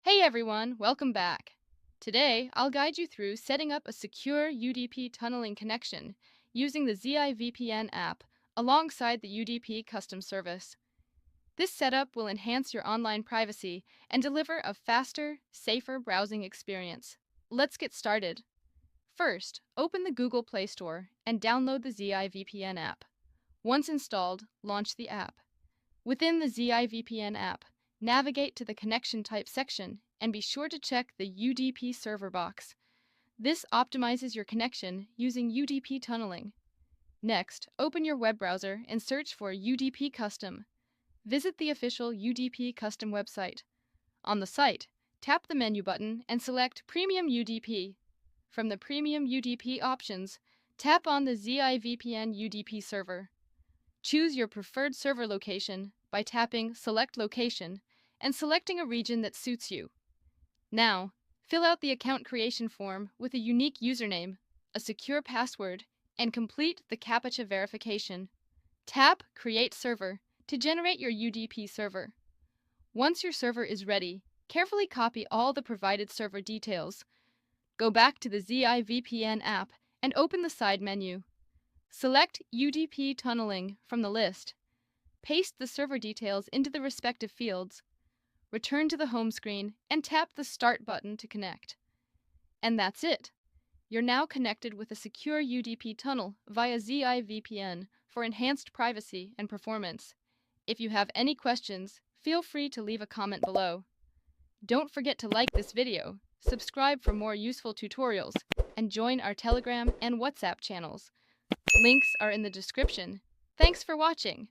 Hey everyone, welcome back. Today, I'll guide you through setting up a secure UDP tunneling connection using the ZI VPN app alongside the UDP custom service. This setup will enhance your online privacy and deliver a faster, safer browsing experience. Let's get started. First, open the Google Play Store and download the ZI VPN app. Once installed, launch the app. Within the ZI VPN app, navigate to the Connection Type section and be sure to check the UDP server box. This optimizes your connection using UDP tunneling. Next, open your web browser and search for UDP Custom. Visit the official UDP Custom website. On the site, tap the menu button and select Premium UDP. From the Premium UDP options, tap on the ZI VPN UDP server. Choose your preferred server location by tapping Select Location and selecting a region that suits you. Now, fill out the account creation form with a unique username, a secure password, and complete the CAPTCHA verification. Tap Create Server to generate your UDP server. Once your server is ready, carefully copy all the provided server details. Go back to the ZI VPN app and open the side menu. Select UDP tunneling from the list. Paste the server details into the respective fields. Return to the home screen and tap the Start button to connect. And that's it. You're now connected with a secure UDP tunnel via ZI VPN for enhanced privacy and performance. If you have any questions, feel free to leave a comment below. Don't forget to like this video, subscribe for more useful tutorials, and join our Telegram and WhatsApp channels. Links are in the description. Thanks for watching.